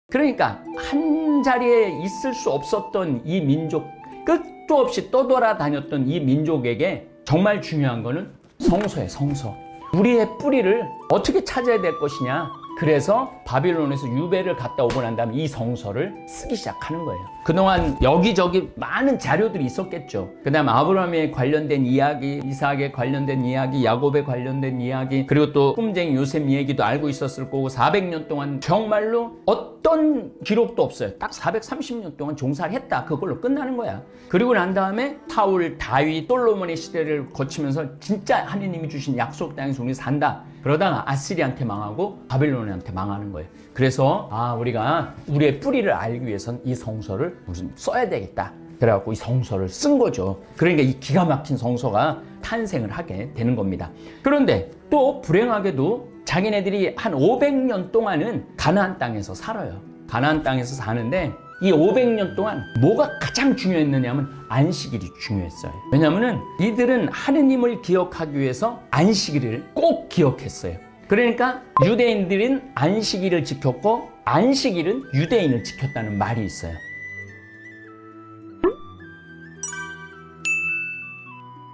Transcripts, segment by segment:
그러니까 한 자리에 있을 수 없었던 이 민족, 끝도 없이 떠돌아다녔던 이 민족에게 정말 중요한 거는 성소예요. 성소. 우리의 뿌리를 어떻게 찾아야 될 것이냐. 그래서 바빌론에서 유배를 갔다 오고 난 다음에 이 성서를 쓰기 시작하는 거예요. 그동안 여기저기 많은 자료들이 있었겠죠. 그 다음 아브라함에 관련된 이야기, 이삭에 관련된 이야기, 야곱에 관련된 이야기, 그리고 또 꿈쟁이 요셉 얘기도 알고 있었을 거고, 400년 동안 정말로 어떤 기록도 없어요. 딱 430년 동안 종사를 했다. 그걸로 끝나는 거야. 그리고 난 다음에 사울, 다윗, 솔로몬의 시대를 거치면서 진짜 하느님이 주신 약속 땅에서 우리 산다. 그러다가 아시리한테 망하고 바빌론한테 망하는 거예요. 그래서 우리가 우리의 뿌리를 알기 위해서는 이 성서를 무슨 써야 되겠다. 그래갖고 이 성서를 쓴 거죠. 그러니까 이 기가 막힌 성서가 탄생을 하게 되는 겁니다. 그런데 또 불행하게도 자기네들이 한 500년 동안은 가나안 땅에서 살아요. 가나안 땅에서 사는데 이 500년 동안 뭐가 가장 중요했느냐면 안식일이 중요했어요. 왜냐하면 이들은 하느님을 기억하기 위해서 안식일을 꼭 기억했어요. 그러니까 유대인들은 안식일을 지켰고 안식일은 유대인을 지켰다는 말이 있어요.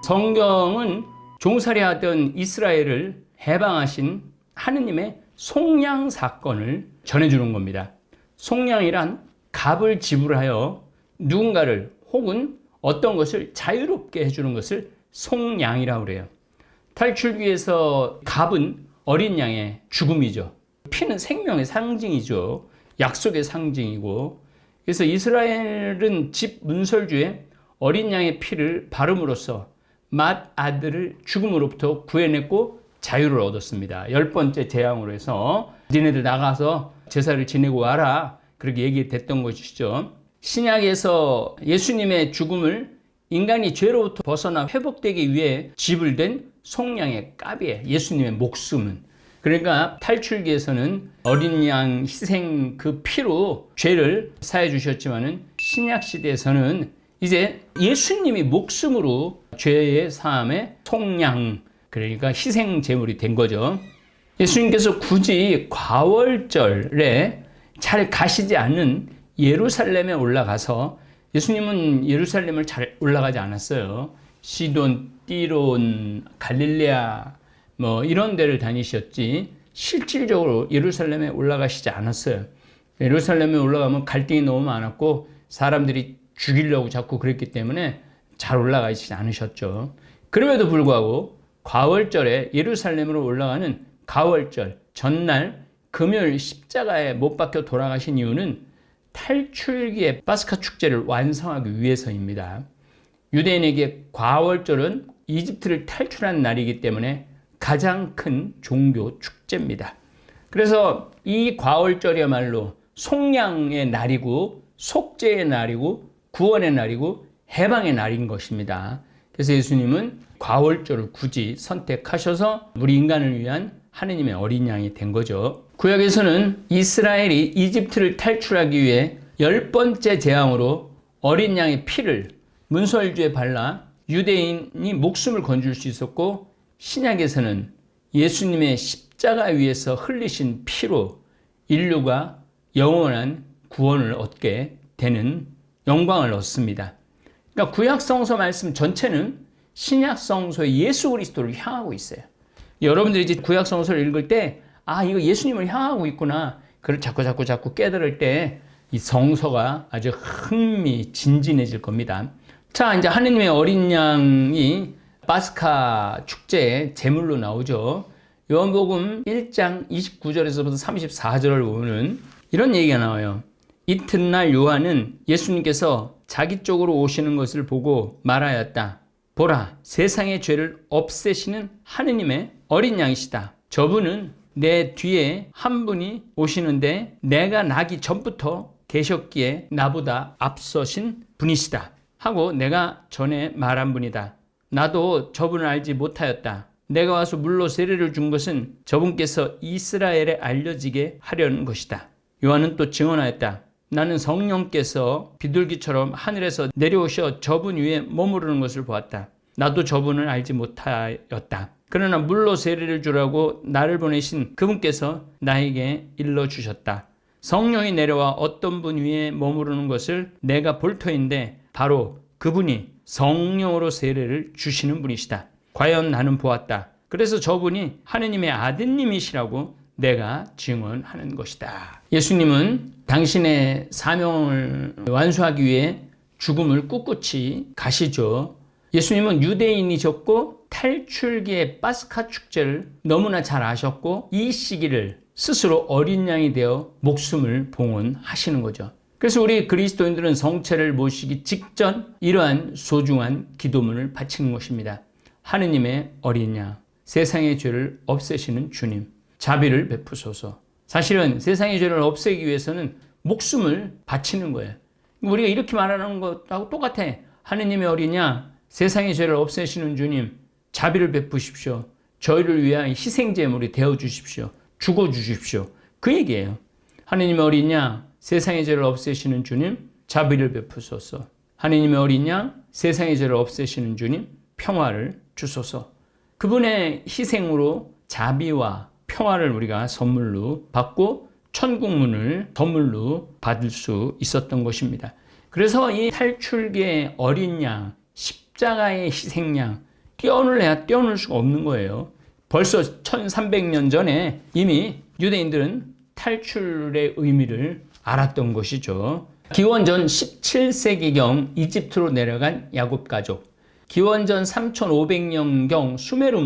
성경은 종살이 하던 이스라엘을 해방하신 하느님의 속량 사건을 전해주는 겁니다. 속량이란 값을 지불하여 누군가를 혹은 어떤 것을 자유롭게 해주는 것을 속량이라고 그래요. 탈출기에서 값은 어린 양의 죽음이죠. 피는 생명의 상징이죠. 약속의 상징이고, 그래서 이스라엘은 집 문설주에 어린 양의 피를 바름으로써 맏 아들을 죽음으로부터 구해냈고 자유를 얻었습니다. 10번째 재앙으로 해서 니네들 나가서 제사를 지내고 와라, 그렇게 얘기됐던 것이죠. 신약에서 예수님의 죽음을 인간이 죄로부터 벗어나 회복되기 위해 지불된 속량의 값이에요. 예수님의 목숨은. 그러니까 탈출기에서는 어린 양 희생 그 피로 죄를 사해 주셨지만은 신약 시대에서는 이제 예수님이 목숨으로 죄의 사함의 속량, 그러니까 희생 제물이 된 거죠. 예수님께서 굳이 과월절에 잘 가시지 않는 예루살렘에 올라가서, 예수님은 예루살렘을 잘 올라가지 않았어요. 시돈, 띠론, 갈릴레아 이런 데를 다니셨지 실질적으로 예루살렘에 올라가시지 않았어요. 예루살렘에 올라가면 갈등이 너무 많았고 사람들이 죽이려고 자꾸 그랬기 때문에 잘 올라가시지 않으셨죠. 그럼에도 불구하고 과월절에 예루살렘으로 올라가는 가월절 전날 금요일 십자가에 못 박혀 돌아가신 이유는 탈출기의 파스카 축제를 완성하기 위해서입니다. 유대인에게 과월절은 이집트를 탈출한 날이기 때문에 가장 큰 종교 축제입니다. 그래서 이 과월절이야말로 속량의 날이고 속죄의 날이고 구원의 날이고 해방의 날인 것입니다. 그래서 예수님은 과월절을 굳이 선택하셔서 우리 인간을 위한 하느님의 어린 양이 된 거죠. 구약에서는 이스라엘이 이집트를 탈출하기 위해 10번째 재앙으로 어린 양의 피를 문설주에 발라 유대인이 목숨을 건질 수 있었고, 신약에서는 예수님의 십자가 위에서 흘리신 피로 인류가 영원한 구원을 얻게 되는 영광을 얻습니다. 그러니까 구약 성서 말씀 전체는 신약 성서의 예수 그리스도를 향하고 있어요. 여러분들이 이제 구약 성서를 읽을 때 이거 예수님을 향하고 있구나, 그걸 자꾸 깨달을 때 이 성서가 아주 흥미진진해질 겁니다. 자, 이제 하느님의 어린 양이 파스카 축제의 제물로 나오죠. 요한복음 1장 29절에서부터 34절을 보면 이런 얘기가 나와요. 이튿날 요한은 예수님께서 자기 쪽으로 오시는 것을 보고 말하였다. 보라, 세상의 죄를 없애시는 하느님의 어린 양이시다. 저분은 내 뒤에 한 분이 오시는데 내가 나기 전부터 계셨기에 나보다 앞서신 분이시다 하고 내가 전에 말한 분이다. 나도 저분을 알지 못하였다. 내가 와서 물로 세례를 준 것은 저분께서 이스라엘에 알려지게 하려는 것이다. 요한은 또 증언하였다. 나는 성령께서 비둘기처럼 하늘에서 내려오셔 저분 위에 머무르는 것을 보았다. 나도 저분을 알지 못하였다. 그러나 물로 세례를 주라고 나를 보내신 그분께서 나에게 일러주셨다. 성령이 내려와 어떤 분 위에 머무르는 것을 내가 볼 터인데 바로 그분이 성령으로 세례를 주시는 분이시다. 과연 나는 보았다. 그래서 저분이 하느님의 아드님이시라고 내가 증언하는 것이다. 예수님은 당신의 사명을 완수하기 위해 죽음을 꿋꿋이 가시죠. 예수님은 유대인이셨고 탈출기의 파스카 축제를 너무나 잘 아셨고 이 시기를 스스로 어린 양이 되어 목숨을 봉헌하시는 거죠. 그래서 우리 그리스도인들은 성체를 모시기 직전 이러한 소중한 기도문을 바치는 것입니다. 하느님의 어린 양, 세상의 죄를 없애시는 주님, 자비를 베푸소서. 사실은 세상의 죄를 없애기 위해서는 목숨을 바치는 거예요. 우리가 이렇게 말하는 것하고 똑같아. 하느님의 어린 양, 세상의 죄를 없애시는 주님, 자비를 베푸십시오. 저희를 위한 희생제물이 되어주십시오. 죽어주십시오. 그 얘기예요. 하느님의 어린 양, 세상의 죄를 없애시는 주님, 자비를 베푸소서. 하느님의 어린 양, 세상의 죄를 없애시는 주님, 평화를 주소서. 그분의 희생으로 자비와 평화를 우리가 선물로 받고 천국문을 선물로 받을 수 있었던 것입니다. 그래서 이 탈출기의 어린 양, 십자가의 희생양, 뛰어놀래야 뛰어놀 수가 없는 거예요. 벌써 1300년 전에 이미 유대인들은 탈출의 의미를 알았던 것이죠. 기원전 17세기경 이집트로 내려간 야곱 가족, 기원전 3500년경 수메르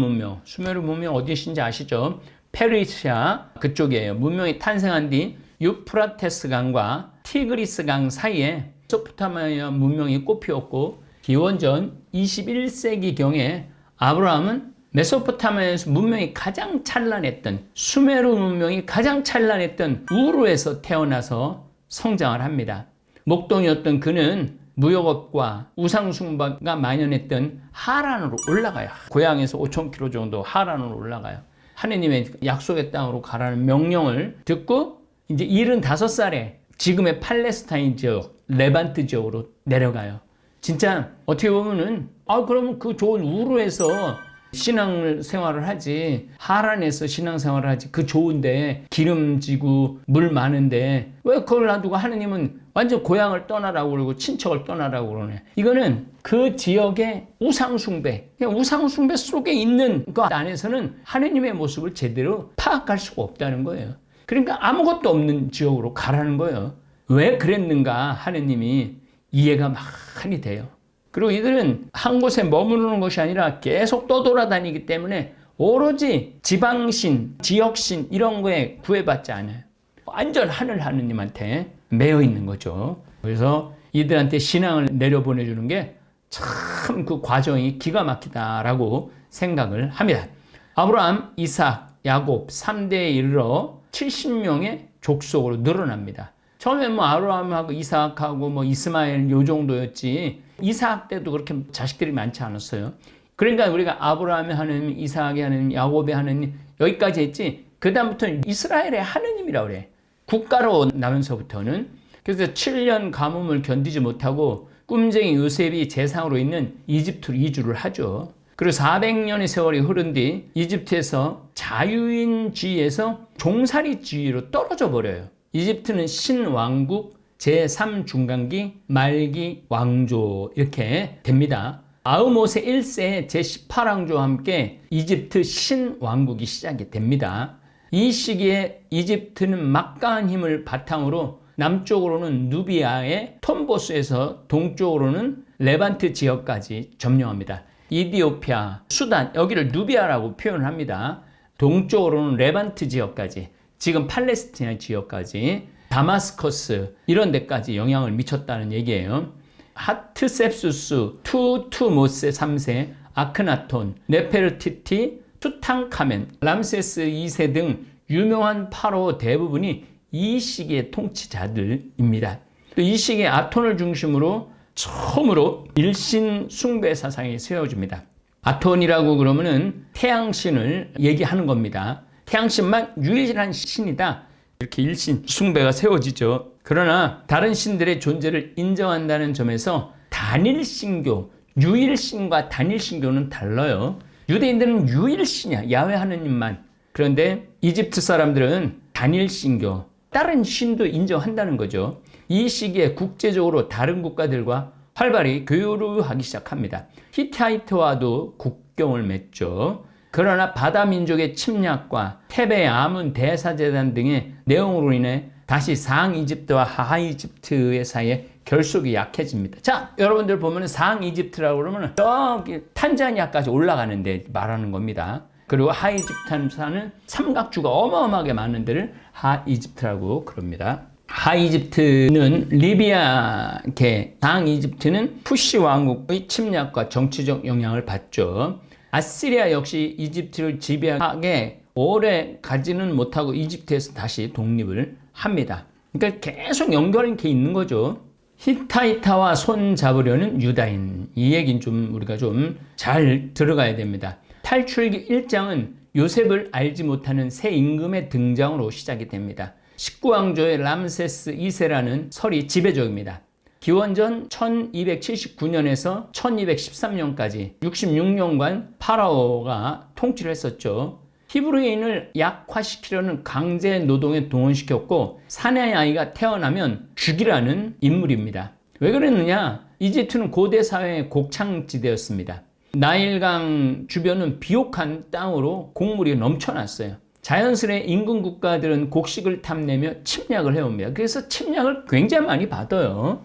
문명 어디신지 아시죠? 페르시아 그쪽이에요. 문명이 탄생한 뒤 유프라테스 강과 티그리스 강 사이에 메소포타미아 문명이 꽃피웠고 기원전 21세기경에 아브라함은 메소포타미아에서 문명이 가장 찬란했던 수메르 문명이 가장 찬란했던 우르에서 태어나서 성장을 합니다. 목동이었던 그는 무역업과 우상숭배가 만연했던 하란으로 올라가요. 고향에서 5,000km 정도 하란으로 올라가요. 하느님의 약속의 땅으로 가라는 명령을 듣고 이제 75살에 지금의 팔레스타인 지역, 레반트 지역으로 내려가요. 진짜 어떻게 보면은 그러면 그 좋은 우르에서 신앙생활을 하지, 하란에서 신앙생활을 하지, 그 좋은데 기름지고 물 많은데 왜 그걸 놔두고 하느님은 완전 고향을 떠나라고 그러고 친척을 떠나라고 그러네. 이거는 그 지역의 우상숭배, 그냥 우상숭배 속에 있는 그 안에서는 하느님의 모습을 제대로 파악할 수가 없다는 거예요. 그러니까 아무것도 없는 지역으로 가라는 거예요. 왜 그랬는가 하느님이 이해가 많이 돼요. 그리고 이들은 한 곳에 머무르는 것이 아니라 계속 떠돌아다니기 때문에 오로지 지방신, 지역신 이런 거에 구애받지 않아요. 완전 하늘 하느님한테 매여 있는 거죠. 그래서 이들한테 신앙을 내려보내주는 게 참 그 과정이 기가 막히다라고 생각을 합니다. 아브라함, 이삭, 야곱 3대에 이르러 70명의 족속으로 늘어납니다. 처음에 아브라함하고 이삭하고 이스마엘 요 정도였지 이삭 때도 그렇게 자식들이 많지 않았어요. 그러니까 우리가 아브라함의 하느님, 이삭의 하느님, 야곱의 하느님 여기까지 했지 그 다음부터는 이스라엘의 하느님이라고 그래. 국가로 나면서부터는. 그래서 7년 가뭄을 견디지 못하고 꿈쟁이 요셉이 재상으로 있는 이집트로 이주를 하죠. 그리고 400년의 세월이 흐른 뒤 이집트에서 자유인주의에서 종살이주의로 떨어져 버려요. 이집트는 신왕국 제3중간기 말기 왕조 이렇게 됩니다. 아흐모세 1세의 제18왕조와 함께 이집트 신왕국이 시작이 됩니다. 이 시기에 이집트는 막강한 힘을 바탕으로 남쪽으로는 누비아의 톰보스에서 동쪽으로는 레반트 지역까지 점령합니다. 이디오피아, 수단 여기를 누비아라고 표현을 합니다. 동쪽으로는 레반트 지역까지 지금 팔레스티나 지역까지 다마스커스 이런 데까지 영향을 미쳤다는 얘기예요. 하트셉수스, 투투모세 3세, 아크나톤, 네페르티티, 투탕카멘, 람세스 2세 등 유명한 파로 대부분이 이 시기의 통치자들입니다. 또 이 시기에 아톤을 중심으로 처음으로 일신 숭배 사상이 세워집니다. 아톤이라고 그러면은 태양신을 얘기하는 겁니다. 태양신만 유일한 신이다. 이렇게 일신 숭배가 세워지죠. 그러나 다른 신들의 존재를 인정한다는 점에서 단일신교, 유일신과 단일신교는 달라요. 유대인들은 유일신이야. 야훼 하느님만. 그런데 이집트 사람들은 단일신교, 다른 신도 인정한다는 거죠. 이 시기에 국제적으로 다른 국가들과 활발히 교류하기 시작합니다. 히타이트와도 국경을 맺죠. 그러나 바다 민족의 침략과 테베 아문 대사재단 등의 내용으로 인해 다시 상 이집트와 하 이집트의 사이에 결속이 약해집니다. 자, 여러분들 보면 상 이집트라고 그러면 저기 탄자니아까지 올라가는데 말하는 겁니다. 그리고 하 이집트는 삼각주가 어마어마하게 많은 데를 하 이집트라고 그럽니다. 하 이집트는 리비아계, 상 이집트는 푸시 왕국의 침략과 정치적 영향을 받죠. 아시리아 역시 이집트를 지배하게 오래 가지는 못하고 이집트에서 다시 독립을 합니다. 그러니까 계속 연결이 있는 거죠. 히타이타와 손 잡으려는 유다인. 이 얘기는 좀 우리가 좀 잘 들어가야 됩니다. 탈출기 1장은 요셉을 알지 못하는 새 임금의 등장으로 시작이 됩니다. 19왕조의 람세스 2세라는 설이 지배적입니다. 기원전 1279년에서 1213년까지 66년간 파라오가 통치를 했었죠. 히브리인을 약화시키려는 강제 노동에 동원시켰고 사내의 아이가 태어나면 죽이라는 인물입니다. 왜 그랬느냐? 이집트는 고대 사회의 곡창지대였습니다. 나일강 주변은 비옥한 땅으로 곡물이 넘쳐났어요. 자연스레 인근 국가들은 곡식을 탐내며 침략을 해옵니다. 그래서 침략을 굉장히 많이 받아요.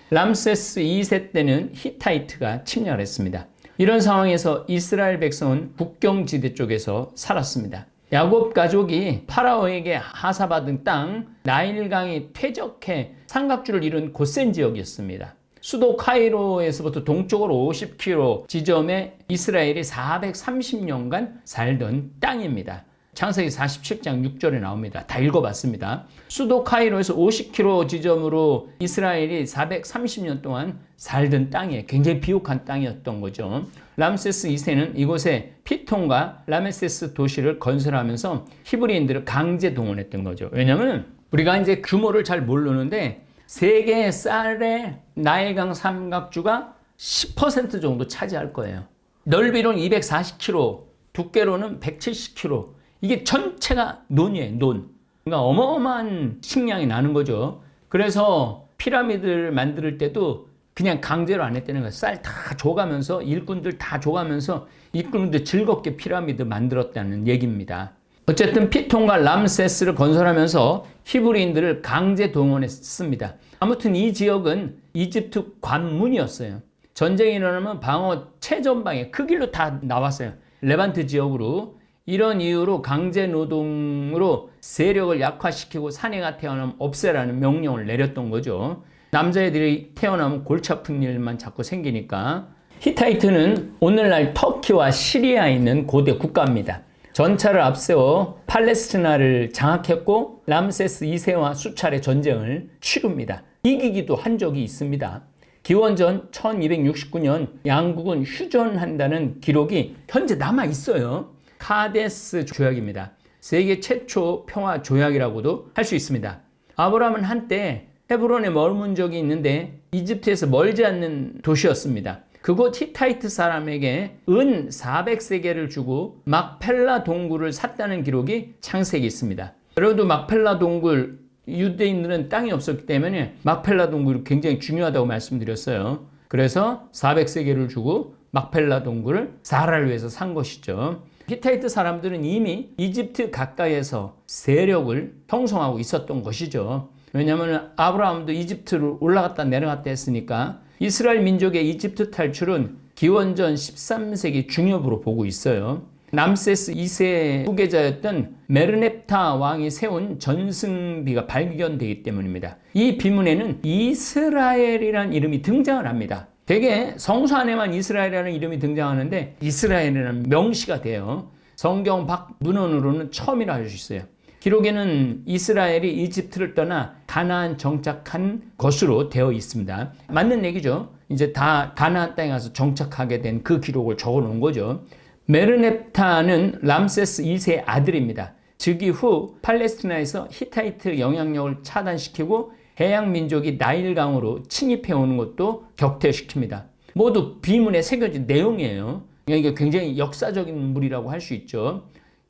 람세스 2세 때는 히타이트가 침략을 했습니다. 이런 상황에서 이스라엘 백성은 국경지대 쪽에서 살았습니다. 야곱 가족이 파라오에게 하사받은 땅 나일강이 퇴적해 삼각주를 이룬 곧센 지역이었습니다. 수도 카이로에서부터 동쪽으로 50km 지점에 이스라엘이 430년간 살던 땅입니다. 창세기 47장 6절에 나옵니다. 다 읽어봤습니다. 수도 카이로에서 50km 지점으로 이스라엘이 430년 동안 살던 땅에 굉장히 비옥한 땅이었던 거죠. 람세스 2세는 이곳에 피톤과 라메세스 도시를 건설하면서 히브리인들을 강제 동원했던 거죠. 왜냐하면 우리가 이제 규모를 잘 모르는데 세계의 쌀의 나일강 삼각주가 10% 정도 차지할 거예요. 넓이로는 240km, 두께로는 170km. 이게 전체가 논이에요, 논. 그러니까 어마어마한 식량이 나는 거죠. 그래서 피라미드를 만들 때도 그냥 강제로 안 했다는 거예요. 쌀 다 줘가면서 일꾼들 다 줘가면서 일꾼들 즐겁게 피라미드 만들었다는 얘기입니다. 어쨌든 피톤과 람세스를 건설하면서 히브리인들을 강제 동원했습니다. 아무튼 이 지역은 이집트 관문이었어요. 전쟁이 일어나면 방어 최전방에 그 길로 다 나왔어요. 레반트 지역으로. 이런 이유로 강제 노동으로 세력을 약화시키고 사내가 태어나면 없애라는 명령을 내렸던 거죠. 남자애들이 태어나면 골치 아픈 일만 자꾸 생기니까. 히타이트는 오늘날 터키와 시리아에 있는 고대 국가입니다. 전차를 앞세워 팔레스티나를 장악했고 람세스 2세와 수차례 전쟁을 치릅니다. 이기기도 한 적이 있습니다. 기원전 1269년 양국은 휴전한다는 기록이 현재 남아 있어요. 카데스 조약입니다. 세계 최초 평화 조약이라고도 할 수 있습니다. 아브라함은 한때 헤브론에 머문 적이 있는데 이집트에서 멀지 않는 도시였습니다. 그곳 히타이트 사람에게 은 400세겔을 주고 막펠라 동굴을 샀다는 기록이 창세기에 있습니다. 여러분도 막펠라 동굴, 유대인들은 땅이 없었기 때문에 막펠라 동굴이 굉장히 중요하다고 말씀드렸어요. 그래서 400세겔을 주고 막펠라 동굴을 사라를 위해서 산 것이죠. 히타이트 사람들은 이미 이집트 가까이에서 세력을 형성하고 있었던 것이죠. 왜냐하면 아브라함도 이집트로 올라갔다 내려갔다 했으니까 이스라엘 민족의 이집트 탈출은 기원전 13세기 중엽으로 보고 있어요. 람세스 2세 후계자였던 메르넵타 왕이 세운 전승비가 발견되기 때문입니다. 이 비문에는 이스라엘이라는 이름이 등장을 합니다. 대개 성수 안에만 이스라엘이라는 이름이 등장하는데 이스라엘이라는 명시가 돼요. 성경 밖 문헌으로는 처음이라 할 수 있어요. 기록에는 이스라엘이 이집트를 떠나 가나안 정착한 것으로 되어 있습니다. 맞는 얘기죠. 이제 다 가나안 땅에 가서 정착하게 된 그 기록을 적어 놓은 거죠. 메르넵타는 람세스 2세의 아들입니다. 즉위 후 팔레스티나에서 히타이트 영향력을 차단시키고 해양 민족이 나일강으로 침입해 오는 것도 격퇴시킵니다. 모두 비문에 새겨진 내용이에요. 이게 굉장히 역사적인 인물이라고 할 수 있죠.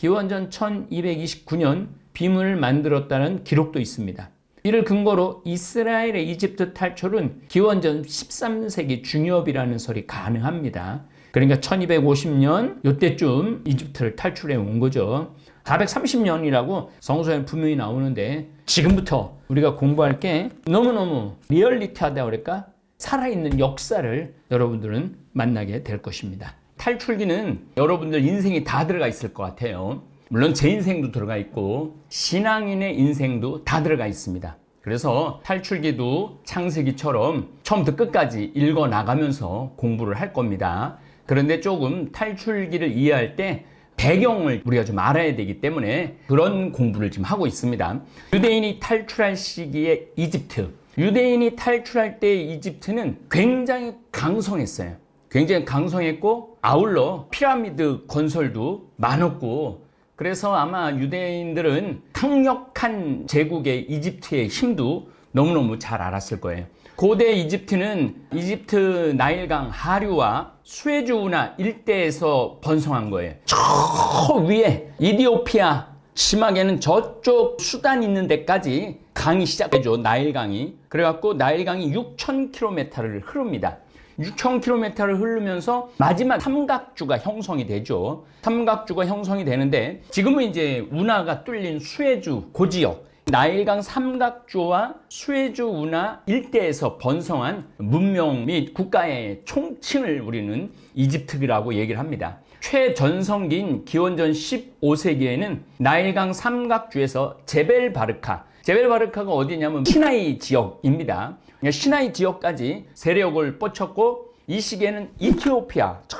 기원전 1229년 빔을 만들었다는 기록도 있습니다. 이를 근거로 이스라엘의 이집트 탈출은 기원전 13세기 중엽이라는 설이 가능합니다. 그러니까 1250년 이때쯤 이집트를 탈출해 온 거죠. 430년이라고 성서에 분명히 나오는데 지금부터 우리가 공부할 게 너무너무 리얼리티하다 그럴까? 살아있는 역사를 여러분들은 만나게 될 것입니다. 탈출기는 여러분들 인생이 다 들어가 있을 것 같아요. 물론 제 인생도 들어가 있고 신앙인의 인생도 다 들어가 있습니다. 그래서 탈출기도 창세기처럼 처음부터 끝까지 읽어 나가면서 공부를 할 겁니다. 그런데 조금 탈출기를 이해할 때 배경을 우리가 좀 알아야 되기 때문에 그런 공부를 지금 하고 있습니다. 유대인이 탈출할 시기에 이집트, 유대인이 탈출할 때 이집트는 굉장히 강성했어요. 굉장히 강성했고 아울러 피라미드 건설도 많았고, 그래서 아마 유대인들은 강력한 제국의 이집트의 힘도 너무너무 잘 알았을 거예요. 고대 이집트는 이집트 나일강 하류와 수에즈 운하 일대에서 번성한 거예요. 저 위에 이디오피아, 심하게는 저쪽 수단 있는 데까지 강이 시작되죠. 나일강이. 그래갖고 나일강이 6,000km를 흐릅니다. 6,000km를 흐르면서 마지막 삼각주가 형성이 되죠. 삼각주가 형성이 되는데 지금은 이제 운하가 뚫린 수에즈 고지역, 나일강 삼각주와 수에즈 운하 일대에서 번성한 문명 및 국가의 총칭을 우리는 이집트라고 얘기를 합니다. 최전성기인 기원전 15세기에는 나일강 삼각주에서 제벨바르카가 어디냐면 시나이 지역입니다. 시나이 지역까지 세력을 뻗쳤고, 이 시기에는 이티오피아, 저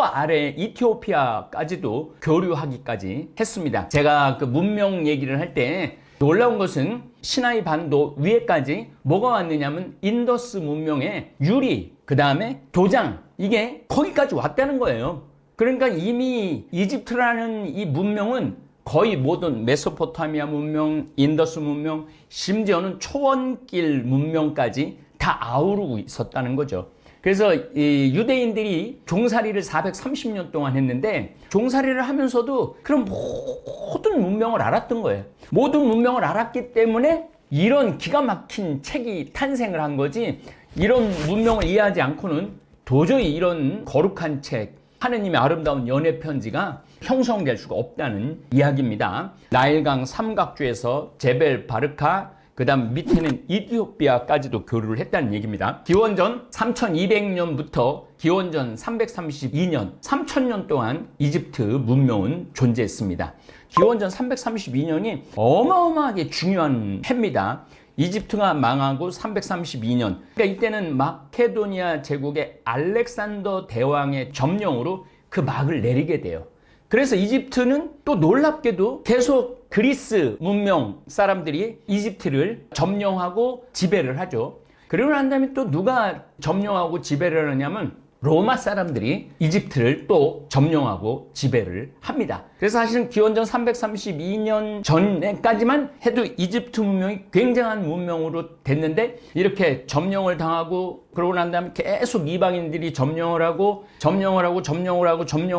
아래 이티오피아까지도 교류하기까지 했습니다. 제가 그 문명 얘기를 할 때 놀라운 것은 시나이 반도 위에까지 뭐가 왔느냐면 인더스 문명의 유리, 그 다음에 도장, 이게 거기까지 왔다는 거예요. 그러니까 이미 이집트라는 이 문명은 거의 모든 메소포타미아 문명, 인더스 문명, 심지어는 초원길 문명까지 다 아우르고 있었다는 거죠. 그래서 이 유대인들이 종살이를 430년 동안 했는데 종살이를 하면서도 그런 모든 문명을 알았던 거예요. 모든 문명을 알았기 때문에 이런 기가 막힌 책이 탄생을 한 거지, 이런 문명을 이해하지 않고는 도저히 이런 거룩한 책, 하느님의 아름다운 연애 편지가 형성될 수가 없다는 이야기입니다. 나일강 삼각주에서 제벨 바르카, 그 다음 밑에는 이티오피아까지도 교류를 했다는 얘기입니다. 기원전 3200년부터 기원전 332년, 3000년 동안 이집트 문명은 존재했습니다. 기원전 332년이 어마어마하게 중요한 해입니다. 이집트가 망하고 332년, 그러니까 이때는 마케도니아 제국의 알렉산더 대왕의 점령으로 그 막을 내리게 돼요. 그래서 이집트는 또 놀랍게도 계속 그리스 문명 사람들이 이집트를 점령하고 지배를 하죠. 그러고 난 다음에 또 누가 점령하고 지배를 하냐면 로마 사람들이 이집트를 또 점령하고 지배를 합니다. 그래서 사실은 기원전 332년 전에까지만 해도 이집트 문명이 굉장한 문명으로 됐는데, 이렇게 점령을 당하고 그러고 난 다음에 계속 이방인들이 점령을 하고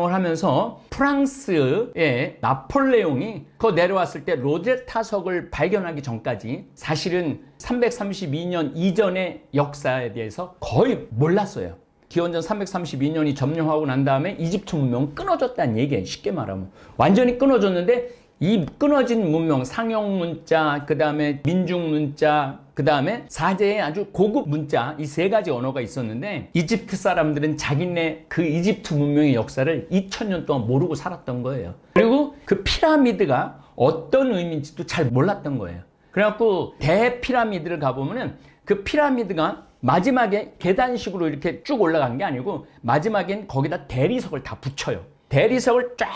하면서 프랑스의 나폴레옹이 그 내려왔을 때 로제타석을 발견하기 전까지 사실은 332년 이전의 역사에 대해서 거의 몰랐어요. 기원전 332년이 점령하고 난 다음에 이집트 문명은 끊어졌다는 얘기예요. 쉽게 말하면 완전히 끊어졌는데, 이 끊어진 문명, 상형 문자, 그 다음에 민중 문자, 그 다음에 사제의 아주 고급 문자, 이 세 가지 언어가 있었는데 이집트 사람들은 자기네 그 이집트 문명의 역사를 2000년 동안 모르고 살았던 거예요. 그리고 그 피라미드가 어떤 의미인지도 잘 몰랐던 거예요. 그래갖고 대피라미드를 가보면은 그 피라미드가 마지막에 계단식으로 이렇게 쭉 올라간 게 아니고 마지막엔 거기다 대리석을 다 붙여요. 대리석을 쫙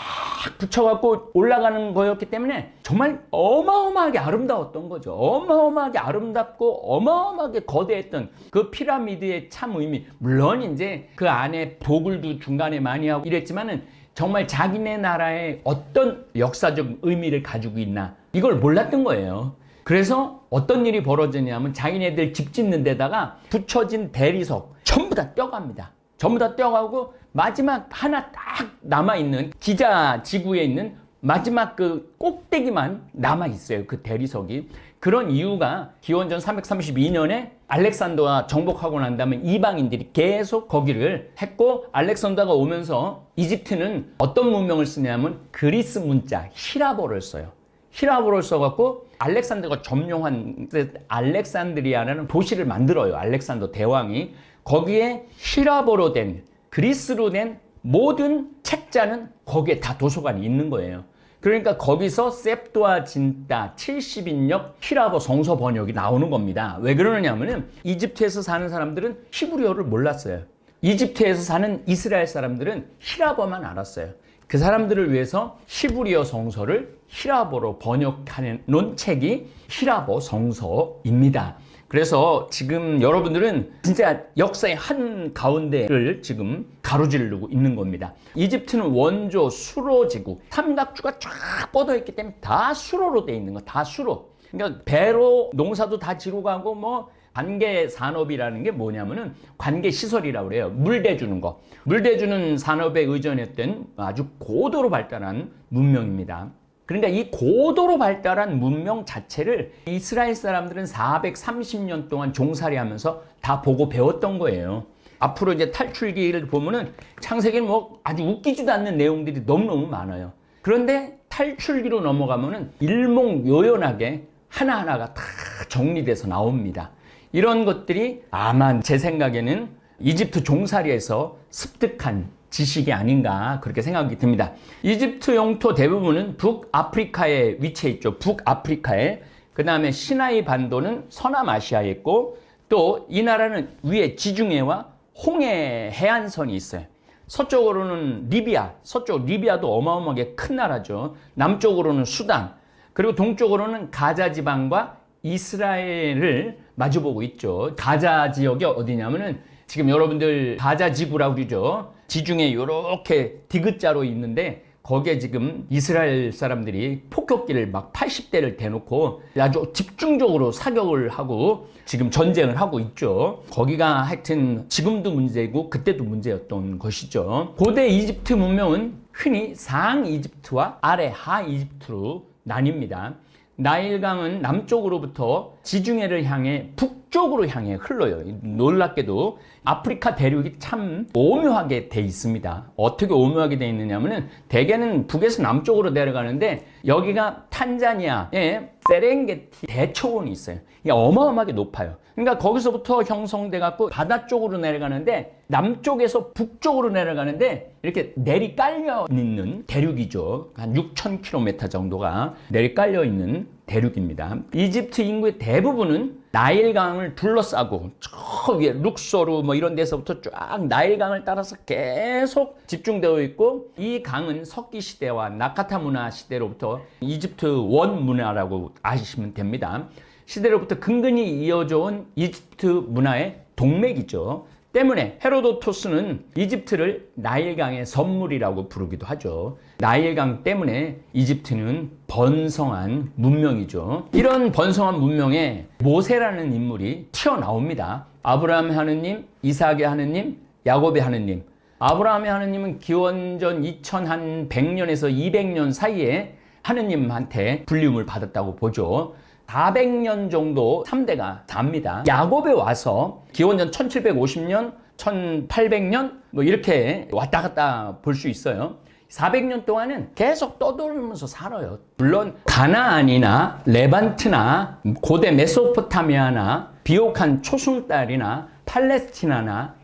붙여갖고 올라가는 거였기 때문에 정말 어마어마하게 아름다웠던 거죠. 어마어마하게 아름답고 어마어마하게 거대했던 그 피라미드의 참 의미. 물론 이제 그 안에 도굴도 중간에 많이 하고 이랬지만은 정말 자기네 나라의 어떤 역사적 의미를 가지고 있나, 이걸 몰랐던 거예요. 그래서 어떤 일이 벌어지냐면 자기네들 집 짓는 데다가 붙여진 대리석 전부 다 떼어갑니다. 전부 다 떼어가고 마지막 하나 딱 남아있는 기자 지구에 있는 마지막 그 꼭대기만 남아 있어요. 그 대리석이. 그런 이유가 기원전 332년에 알렉산더가 정복하고 난 다음에 이방인들이 계속 거기를 했고, 알렉산더가 오면서 이집트는 어떤 문명을 쓰냐면 그리스 문자 히라보를 써요. 히라보를 써갖고 알렉산더가 점령한 알렉산드리아라는 도시를 만들어요. 알렉산더 대왕이. 거기에 히라보로 된, 그리스로 된 모든 책자는 거기에 다 도서관이 있는 거예요. 그러니까 거기서 셉뚜아진타 70인역 히라보 성서 번역이 나오는 겁니다. 왜 그러느냐면은 이집트에서 사는 사람들은 히브리어를 몰랐어요. 이집트에서 사는 이스라엘 사람들은 히라보만 알았어요. 그 사람들을 위해서 히브리어 성서를 히라보로 번역해 놓은 책이 히라보 성서입니다. 그래서 지금 여러분들은 진짜 역사의 한 가운데를 지금 가로지르고 있는 겁니다. 이집트는 원조 수로지구, 삼각주가 쫙 뻗어 있기 때문에 다 수로로 돼 있는 거, 다 수로. 그러니까 배로 농사도 다 지고 가고, 뭐 관계 산업이라는 게 뭐냐면은 관계 시설이라고 그래요. 물 대주는 거. 물 대주는 산업에 의존했던 아주 고도로 발달한 문명입니다. 그러니까 이 고도로 발달한 문명 자체를 이스라엘 사람들은 430년 동안 종살이 하면서 다 보고 배웠던 거예요. 앞으로 이제 탈출기를 보면은 창세기는 뭐 아주 웃기지도 않는 내용들이 너무너무 많아요. 그런데 탈출기로 넘어가면은 일목요연하게 하나하나가 다 정리돼서 나옵니다. 이런 것들이 아마 제 생각에는 이집트 종살이에서 습득한 지식이 아닌가 그렇게 생각이 듭니다. 이집트 영토 대부분은 북아프리카에 위치해 있죠. 북아프리카에. 그 다음에 시나이 반도는 서남아시아에 있고, 또 이 나라는 위에 지중해와 홍해 해안선이 있어요. 서쪽으로는 리비아, 서쪽 리비아도 어마어마하게 큰 나라죠. 남쪽으로는 수단, 그리고 동쪽으로는 가자 지방과 이스라엘을 마주보고 있죠. 가자 지역이 어디냐면은 지금 여러분들 가자 지구라고 그러죠. 지중해 이렇게 디귿자로 있는데 거기에 지금 이스라엘 사람들이 폭격기를 막 80대를 대놓고 아주 집중적으로 사격을 하고 지금 전쟁을 하고 있죠. 거기가 하여튼 지금도 문제고 그때도 문제였던 것이죠. 고대 이집트 문명은 흔히 상 이집트와 아래 하 이집트로 나뉩니다. 나일강은 남쪽으로부터 지중해를 향해 북쪽으로 향해 흘러요. 놀랍게도 아프리카 대륙이 참 오묘하게 돼 있습니다. 어떻게 오묘하게 돼 있느냐면은 대개는 북에서 남쪽으로 내려가는데 여기가 탄자니아에 세렝게티 대초원이 있어요. 이게 어마어마하게 높아요. 그러니까 거기서부터 형성돼 갖고 바다 쪽으로 내려가는데 남쪽에서 북쪽으로 내려가는데 이렇게 내리 깔려 있는 대륙이죠. 한 6,000km 정도가 내리 깔려 있는 대륙입니다. 이집트 인구의 대부분은 나일강을 둘러싸고 저 위에 룩소르 뭐 이런 데서부터 쫙 나일강을 따라서 계속 집중되어 있고, 이 강은 석기 시대와 나카타 문화 시대로부터 이집트 원 문화라고 아시면 됩니다. 시대로부터 근근히 이어져 온 이집트 문화의 동맥이죠. 때문에 헤로도토스는 이집트를 나일강의 선물이라고 부르기도 하죠. 나일강 때문에 이집트는 번성한 문명이죠. 이런 번성한 문명에 모세라는 인물이 튀어나옵니다. 아브라함의 하느님, 이삭의 하느님, 야곱의 하느님. 아브라함의 하느님은 기원전 2100년에서 200년 사이에 하느님한테 불림을 받았다고 보죠. 400년 정도 3대가 삽니다. 야곱에 와서 기원전 1750년, 1800년 뭐 이렇게 왔다 갔다 볼 수 있어요. 400년 동안은 계속 떠돌면서 살아요. 물론 가나안이나 레반트나 고대 메소포타미아나 비옥한 초승달이나 팔레스티나나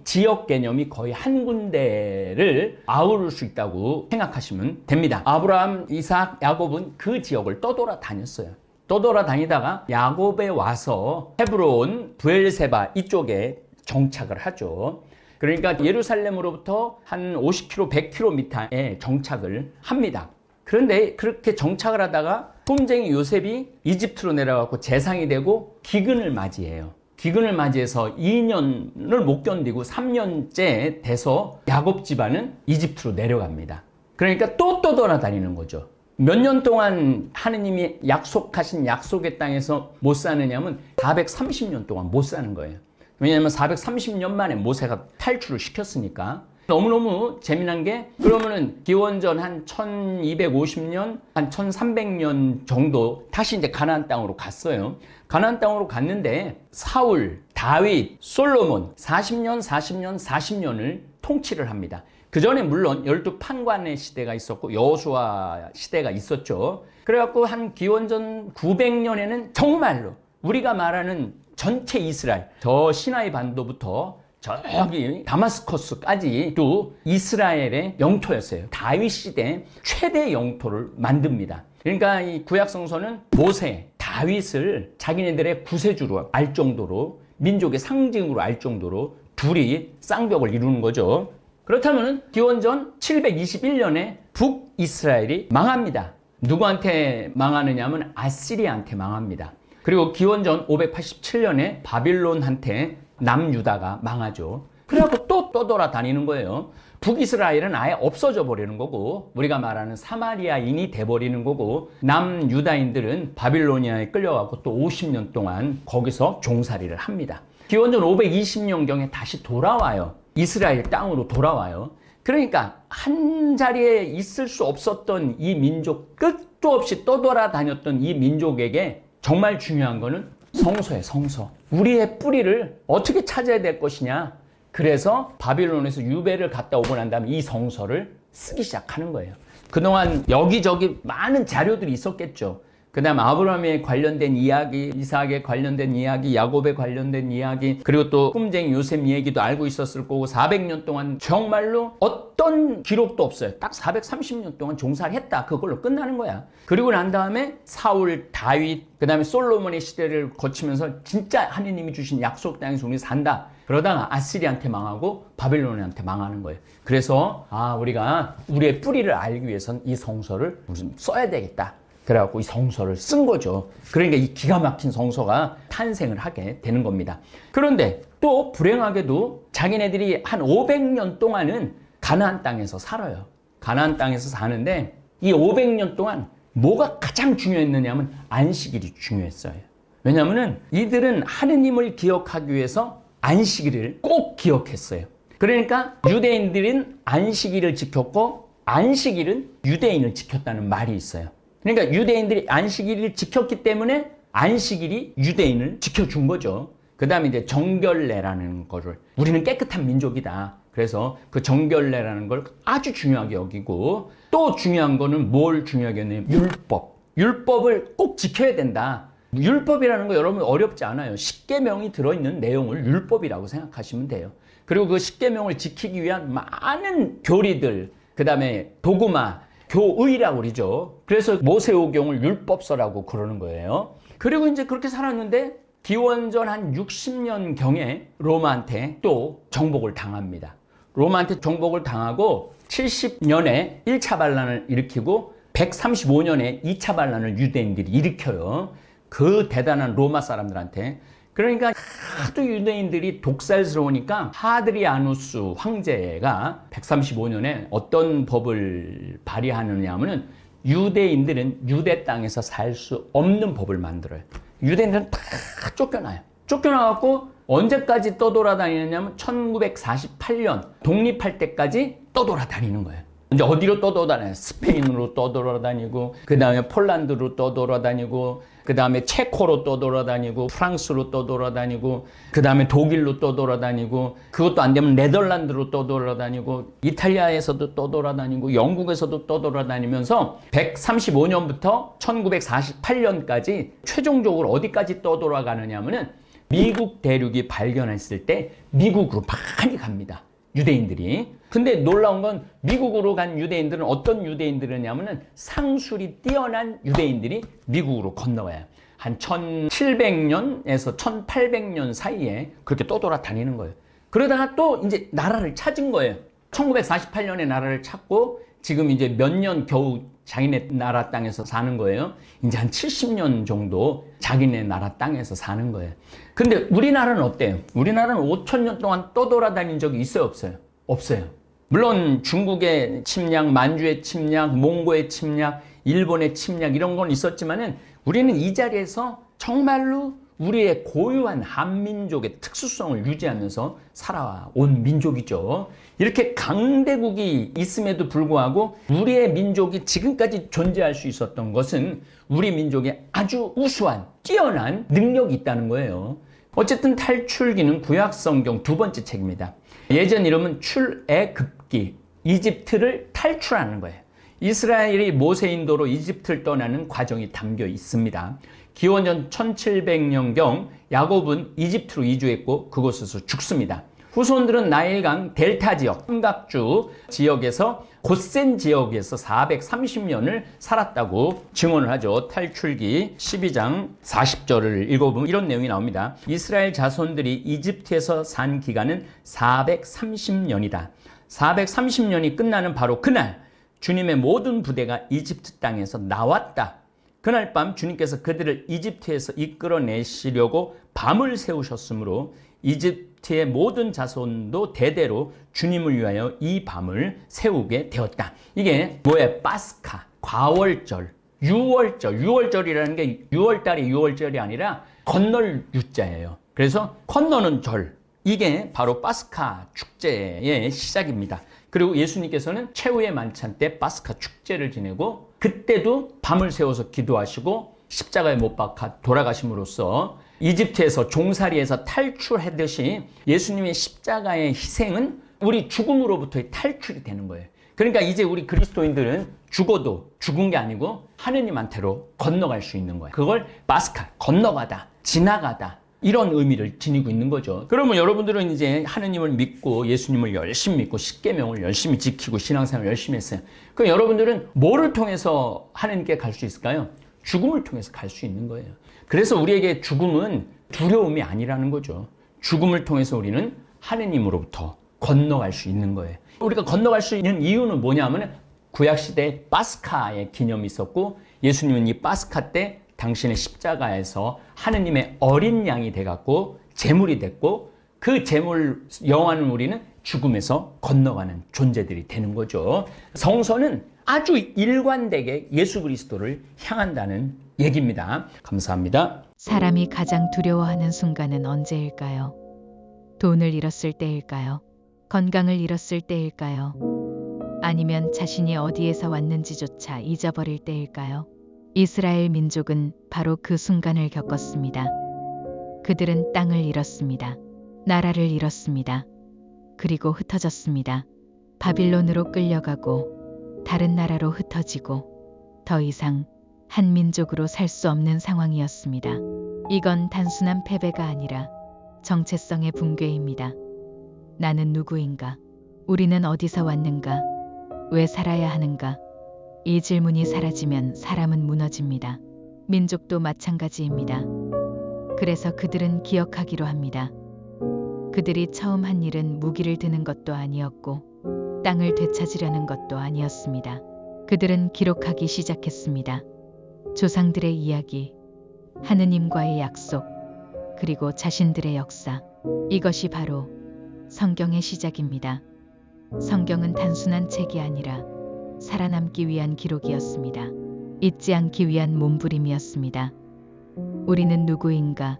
지역 개념이 거의 한 군데를 아우를 수 있다고 생각하시면 됩니다. 아브라함, 이삭, 야곱은 그 지역을 떠돌아다녔어요. 떠돌아다니다가 야곱에 와서 헤브론, 브엘세바 이쪽에 정착을 하죠. 그러니까 예루살렘으로부터 한 50km, 100km에 정착을 합니다. 그런데 그렇게 정착을 하다가 뿜쟁이 요셉이 이집트로 내려가고 재상이 되고 기근을 맞이해요. 기근을 맞이해서 2년을 못 견디고 3년째 돼서 야곱 집안은 이집트로 내려갑니다. 그러니까 또 떠돌아다니는 거죠. 몇 년 동안 하느님이 약속하신 약속의 땅에서 못 사느냐면 430년 동안 못 사는 거예요. 왜냐하면 430년 만에 모세가 탈출을 시켰으니까. 너무너무 재미난 게 그러면은 기원전 한 1250년, 한 1300년 정도 다시 이제 가나안 땅으로 갔어요. 가나안 땅으로 갔는데 사울, 다윗, 솔로몬 40년을 통치를 합니다. 그 전에 물론 12판관의 시대가 있었고 여호수아 시대가 있었죠. 그래갖고 한 기원전 900년에는 정말로 우리가 말하는 전체 이스라엘, 저 시나이 반도부터 저기 다마스커스까지 또 이스라엘의 영토였어요. 다윗 시대 최대 영토를 만듭니다. 그러니까 이 구약 성서는 모세, 다윗을 자기네들의 구세주로 알 정도로, 민족의 상징으로 알 정도로 둘이 쌍벽을 이루는 거죠. 그렇다면 기원전 721년에 북이스라엘이 망합니다. 누구한테 망하느냐 하면 아시리아한테 망합니다. 그리고 기원전 587년에 바빌론한테 남유다가 망하죠. 그래갖고 또 떠돌아다니는 거예요. 북이스라엘은 아예 없어져 버리는 거고 우리가 말하는 사마리아인이 돼버리는 거고 남유다인들은 바빌로니아에 끌려가고 또 50년 동안 거기서 종살이를 합니다. 기원전 520년경에 다시 돌아와요. 이스라엘 땅으로 돌아와요. 그러니까 한 자리에 있을 수 없었던 이 민족, 끝도 없이 떠돌아다녔던 이 민족에게 정말 중요한 거는 성소예요, 성소. 우리의 뿌리를 어떻게 찾아야 될 것이냐. 그래서 바빌론에서 유배를 갔다 오고 난 다음에 이 성서를 쓰기 시작하는 거예요. 그동안 여기저기 많은 자료들이 있었겠죠. 그 다음 아브라함에 관련된 이야기, 이삭에 관련된 이야기, 야곱에 관련된 이야기, 그리고 또 꿈쟁이 요셉 얘기도 알고 있었을 거고 400년 동안 정말로 어떤 기록도 없어요. 딱 430년 동안 종살이 했다. 그걸로 끝나는 거야. 그리고 난 다음에 사울, 다윗, 그 다음에 솔로몬의 시대를 거치면서 진짜 하느님이 주신 약속 땅에서 우리 산다. 그러다가 아시리한테 망하고 바빌론한테 망하는 거예요. 그래서 우리가 우리의 뿌리를 알기 위해서는 이 성서를 써야 되겠다. 그래갖고 이 성서를 쓴 거죠. 그러니까 이 기가 막힌 성서가 탄생을 하게 되는 겁니다. 그런데 또 불행하게도 자기네들이 한 500년 동안은 가나안 땅에서 살아요. 가나안 땅에서 사는데 이 500년 동안 뭐가 가장 중요했느냐면 안식일이 중요했어요. 왜냐하면 이들은 하느님을 기억하기 위해서 안식일을 꼭 기억했어요. 그러니까 유대인들은 안식일을 지켰고 안식일은 유대인을 지켰다는 말이 있어요. 그러니까 유대인들이 안식일을 지켰기 때문에 안식일이 유대인을 지켜준 거죠. 그 다음에 이제 정결례라는 거를 우리는 깨끗한 민족이다. 그래서 그 정결례라는 걸 아주 중요하게 여기고 또 중요한 거는 뭘 중요하게 여기냐면 율법. 율법을 꼭 지켜야 된다. 율법이라는 거 여러분 어렵지 않아요. 십계명이 들어있는 내용을 율법이라고 생각하시면 돼요. 그리고 그 십계명을 지키기 위한 많은 교리들, 그 다음에 도구마, 교의라고 그러죠. 그래서 모세오경을 율법서라고 그러는 거예요. 그리고 이제 그렇게 살았는데 기원전 한 60년경에 로마한테 또 정복을 당합니다. 로마한테 정복을 당하고 70년에 1차 반란을 일으키고 135년에 2차 반란을 유대인들이 일으켜요. 그 대단한 로마 사람들한테. 그러니까 하도 유대인들이 독살스러우니까 하드리아누스 황제가 135년에 어떤 법을 발의하느냐 하면은 유대인들은 유대 땅에서 살 수 없는 법을 만들어요. 유대인들은 다 쫓겨나요. 쫓겨나갖고 언제까지 떠돌아다니느냐면 1948년 독립할 때까지 떠돌아다니는 거예요. 이제 어디로 떠돌아다녀요? 스페인으로 떠돌아다니고, 그 다음에 폴란드로 떠돌아다니고, 그 다음에 체코로 떠돌아다니고, 프랑스로 떠돌아다니고, 그 다음에 독일로 떠돌아다니고, 그것도 안 되면 네덜란드로 떠돌아다니고, 이탈리아에서도 떠돌아다니고, 영국에서도 떠돌아다니면서 135년부터 1948년까지 최종적으로 어디까지 떠돌아가느냐 하면은 미국 대륙이 발견했을 때 미국으로 많이 갑니다. 유대인들이. 근데 놀라운 건 미국으로 간 유대인들은 어떤 유대인들이냐면은 상술이 뛰어난 유대인들이 미국으로 건너와요. 한 1700년에서 1800년 사이에 그렇게 떠돌아다니는 거예요. 그러다가 또 이제 나라를 찾은 거예요. 1948년에 나라를 찾고 지금 이제 몇 년 겨우 자기네 나라 땅에서 사는 거예요. 이제 한 70년 정도 자기네 나라 땅에서 사는 거예요. 근데 우리나라는 어때요? 우리나라는 5,000년 동안 떠돌아다닌 적이 있어요, 없어요? 없어요. 물론 중국의 침략, 만주의 침략, 몽고의 침략, 일본의 침략 이런 건 있었지만은 우리는 이 자리에서 정말로 우리의 고유한 한민족의 특수성을 유지하면서 살아온 민족이죠. 이렇게 강대국이 있음에도 불구하고 우리의 민족이 지금까지 존재할 수 있었던 것은 우리 민족의 아주 우수한 뛰어난 능력이 있다는 거예요. 어쨌든 탈출기는 구약성경 두 번째 책입니다. 예전 이름은 출애굽기, 이집트를 탈출하는 거예요. 이스라엘이 모세 인도로 이집트를 떠나는 과정이 담겨 있습니다. 기원전 1700년경 야곱은 이집트로 이주했고 그곳에서 죽습니다. 후손들은 나일강 델타 지역, 삼각주 지역에서 곧센 지역에서 430년을 살았다고 증언을 하죠. 탈출기 12장 40절을 읽어보면 이런 내용이 나옵니다. 이스라엘 자손들이 이집트에서 산 기간은 430년이다. 430년이 끝나는 바로 그날 주님의 모든 부대가 이집트 땅에서 나왔다. 그날 밤 주님께서 그들을 이집트에서 이끌어내시려고 밤을 새우셨으므로 이집트의 모든 자손도 대대로 주님을 위하여 이 밤을 세우게 되었다. 이게 뭐예요? 파스카, 과월절, 유월절이라는 게 6월달이 6월절이 아니라 건널 유자예요. 그래서 건너는 절, 이게 바로 파스카 축제의 시작입니다. 그리고 예수님께서는 최후의 만찬 때 파스카 축제를 지내고 그때도 밤을 새워서 기도하시고 십자가에 못 박아 돌아가심으로써 이집트에서 종살이에서 탈출하듯이 예수님의 십자가의 희생은 우리 죽음으로부터의 탈출이 되는 거예요. 그러니까 이제 우리 그리스도인들은 죽어도 죽은 게 아니고 하느님한테로 건너갈 수 있는 거예요. 그걸 파스카, 건너가다, 지나가다, 이런 의미를 지니고 있는 거죠. 그러면 여러분들은 이제 하느님을 믿고 예수님을 열심히 믿고 십계명을 열심히 지키고 신앙생활을 열심히 했어요. 그럼 여러분들은 뭐를 통해서 하느님께 갈 수 있을까요? 죽음을 통해서 갈 수 있는 거예요. 그래서 우리에게 죽음은 두려움이 아니라는 거죠. 죽음을 통해서 우리는 하느님으로부터 건너갈 수 있는 거예요. 우리가 건너갈 수 있는 이유는 뭐냐면 구약시대에 파스카의 기념이 있었고 예수님은 이 파스카 때 당신의 십자가에서 하느님의 어린 양이 돼갖고 제물이 됐고 그 제물 영화는 우리는 죽음에서 건너가는 존재들이 되는 거죠. 성서는 아주 일관되게 예수 그리스도를 향한다는 얘기입니다. 감사합니다. 사람이 가장 두려워하는 순간은 언제일까요? 돈을 잃었을 때일까요? 건강을 잃었을 때일까요? 아니면 자신이 어디에서 왔는지조차 잊어버릴 때일까요? 이스라엘 민족은 바로 그 순간을 겪었습니다. 그들은 땅을 잃었습니다. 나라를 잃었습니다. 그리고 흩어졌습니다. 바빌론으로 끌려가고 다른 나라로 흩어지고 더 이상 한 민족으로 살 수 없는 상황이었습니다. 이건 단순한 패배가 아니라 정체성의 붕괴입니다. 나는 누구인가? 우리는 어디서 왔는가? 왜 살아야 하는가? 이 질문이 사라지면 사람은 무너집니다. 민족도 마찬가지입니다. 그래서 그들은 기억하기로 합니다. 그들이 처음 한 일은 무기를 드는 것도 아니었고 땅을 되찾으려는 것도 아니었습니다. 그들은 기록하기 시작했습니다. 조상들의 이야기, 하느님과의 약속, 그리고 자신들의 역사. 이것이 바로 성경의 시작입니다. 성경은 단순한 책이 아니라 살아남기 위한 기록이었습니다. 잊지 않기 위한 몸부림이었습니다. 우리는 누구인가?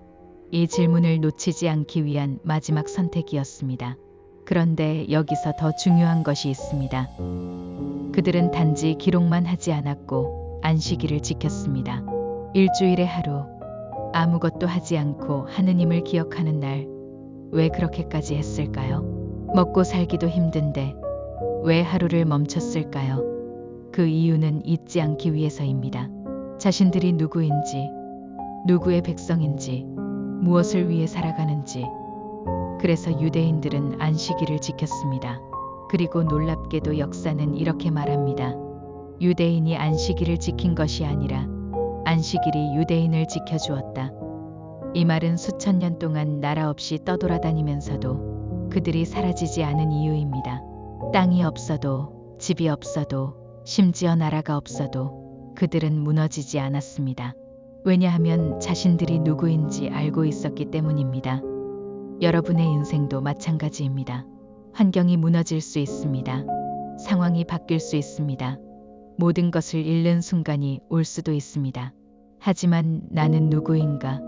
이 질문을 놓치지 않기 위한 마지막 선택이었습니다. 그런데 여기서 더 중요한 것이 있습니다. 그들은 단지 기록만 하지 않았고 안식일을 지켰습니다. 일주일에 하루, 아무것도 하지 않고 하느님을 기억하는 날. 왜 그렇게까지 했을까요? 먹고 살기도 힘든데 왜 하루를 멈췄을까요? 그 이유는 잊지 않기 위해서입니다. 자신들이 누구인지, 누구의 백성인지, 무엇을 위해 살아가는지. 그래서 유대인들은 안식일을 지켰습니다. 그리고 놀랍게도 역사는 이렇게 말합니다. 유대인이 안식일을 지킨 것이 아니라 안식일이 유대인을 지켜주었다. 이 말은 수천 년 동안 나라 없이 떠돌아다니면서도 그들이 사라지지 않은 이유입니다. 땅이 없어도, 집이 없어도, 심지어 나라가 없어도 그들은 무너지지 않았습니다. 왜냐하면 자신들이 누구인지 알고 있었기 때문입니다. 여러분의 인생도 마찬가지입니다. 환경이 무너질 수 있습니다. 상황이 바뀔 수 있습니다. 모든 것을 잃는 순간이 올 수도 있습니다. 하지만 나는 누구인가?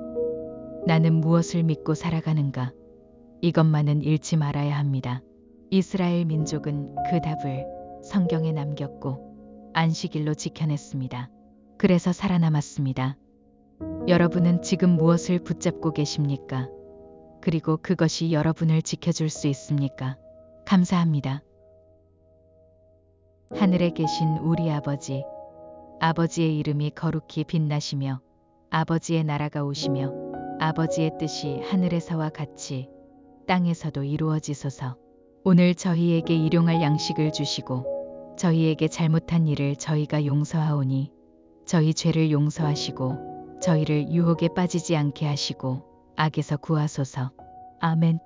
나는 무엇을 믿고 살아가는가? 이것만은 잃지 말아야 합니다. 이스라엘 민족은 그 답을 성경에 남겼고 안식일로 지켜냈습니다. 그래서 살아남았습니다. 여러분은 지금 무엇을 붙잡고 계십니까? 그리고 그것이 여러분을 지켜줄 수 있습니까? 감사합니다. 하늘에 계신 우리 아버지, 아버지의 이름이 거룩히 빛나시며 아버지의 나라가 오시며 아버지의 뜻이 하늘에서와 같이 땅에서도 이루어지소서. 오늘 저희에게 일용할 양식을 주시고 저희에게 잘못한 일을 저희가 용서하오니 저희 죄를 용서하시고 저희를 유혹에 빠지지 않게 하시고 악에서 구하소서. 아멘.